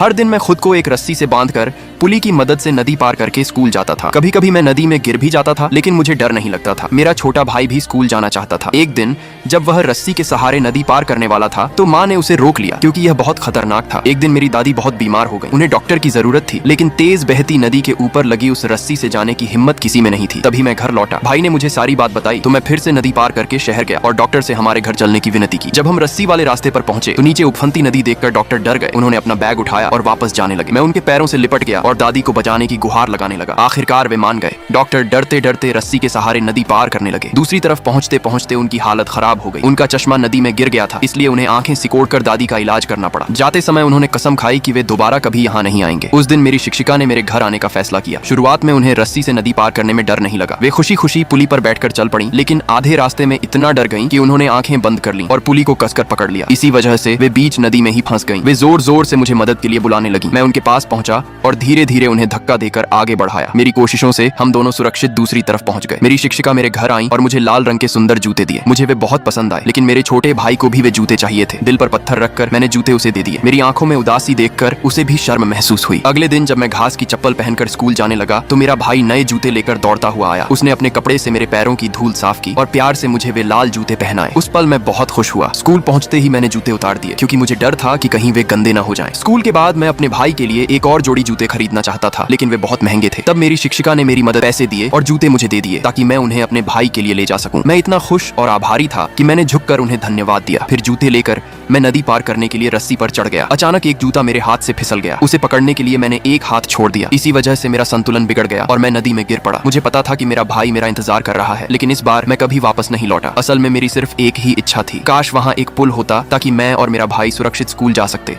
हर दिन मैं खुद को एक रस्सी से बांधकर पुली की मदद से नदी पार करके स्कूल जाता था। कभी कभी मैं नदी में गिर भी जाता था, लेकिन मुझे डर नहीं लगता था। मेरा छोटा भाई भी स्कूल जाना चाहता था। एक दिन जब वह रस्सी के सहारे नदी पार करने वाला था तो माँ ने उसे रोक लिया, क्योंकि यह बहुत खतरनाक था। एक दिन मेरी दादी बहुत बीमार हो गई। उन्हें डॉक्टर की जरूरत थी, लेकिन तेज बहती नदी के ऊपर लगी उस रस्सी से जाने की हिम्मत किसी में नहीं थी। तभी मैं घर लौटा। भाई ने मुझे सारी बात बताई तो मैं फिर से नदी पार करके शहर गया और डॉक्टर से हमारे घर चलने की विनती की। जब हम रस्सी वाले रास्ते पर पहुंचे तो नीचे उफनती नदी देखकर डॉक्टर डर गए। उन्होंने अपना बैग उठाया और वापस जाने लगे। मैं उनके पैरों से लिपट गया और दादी को बचाने की गुहार लगाने लगा। आखिरकार वे मान गए। डॉक्टर डरते डरते रस्सी के सहारे नदी पार करने लगे। दूसरी तरफ पहुंचते पहुंचते उनकी हालत खराब हो गई। उनका चश्मा नदी में गिर गया था, इसलिए उन्हें आंखें सिकोड़कर दादी का इलाज करना पड़ा। जाते समय उन्होंने कसम खाई कि वे दोबारा कभी यहाँ नहीं आएंगे। उस दिन मेरी शिक्षिका ने मेरे घर आने का फैसला किया। शुरुआत में उन्हें रस्सी से नदी पार करने में डर नहीं लगा। वे खुशी खुशी पुली पर बैठकर चल पड़ी, लेकिन आधे रास्ते में इतना डर गईं कि उन्होंने आंखें बंद कर लीं और पुली को कसकर पकड़ लिया। इसी वजह से वे बीच नदी में ही फंस गईं। वे जोर जोर से मुझे मदद के लिए बुलाने लगी। मैं उनके पास पहुंचा और धीरे धीरे उन्हें धक्का देकर आगे बढ़ाया। मेरी कोशिशों से हम दोनों सुरक्षित दूसरी तरफ पहुंच गए। मेरी शिक्षिका मेरे घर आई और मुझे लाल रंग के सुंदर जूते दिए। मुझे वे बहुत पसंद आए, लेकिन मेरे छोटे भाई को भी वे जूते चाहिए थे। दिल पर पत्थर रखकर मैंने जूते उसे दे दिए। मेरी आंखों में उदासी देखकर उसे भी शर्म महसूस हुई। अगले दिन जब मैं घास की चप्पल पहनकर स्कूल जाने लगा तो मेरा भाई नए जूते लेकर दौड़ता हुआ आया। उसने अपने कपड़े से मेरे पैरों की धूल साफ की और प्यार से मुझे वे लाल जूते पहनाए। उस पल मैं बहुत खुश हुआ। स्कूल पहुंचते ही मैंने जूते उतार दिए, क्योंकि मुझे डर था कि कहीं वे गंदे न हो जाएं। स्कूल के बाद मैं अपने भाई के लिए एक और जोड़ी जूते खरीदना चाहता था, लेकिन वे बहुत महंगे थे। तब मेरी शिक्षिका ने मेरी मदद पैसे दिए और जूते मुझे दे दिए, ताकि मैं उन्हें अपने भाई के लिए ले जा सकूं। मैं इतना खुश और आभारी था कि मैंने झुककर उन्हें धन्यवाद दिया। फिर जूते लेकर मैं नदी पार करने के लिए रस्सी पर चढ़ गया। अचानक एक जूता मेरे हाथ से फिसल गया। उसे पकड़ने के लिए मैंने एक हाथ छोड़ दिया। इसी वजह से मेरा संतुलन बिगड़ गया और मैं नदी में गिर पड़ा। मुझे पता था कि मेरा भाई मेरा इंतजार कर रहा है, लेकिन इस बार मैं कभी वापस नहीं लौटा। असल में मेरी सिर्फ एक ही इच्छा थी, काश वहाँ एक पुल होता ताकि मैं और मेरा भाई सुरक्षित स्कूल जा सकते।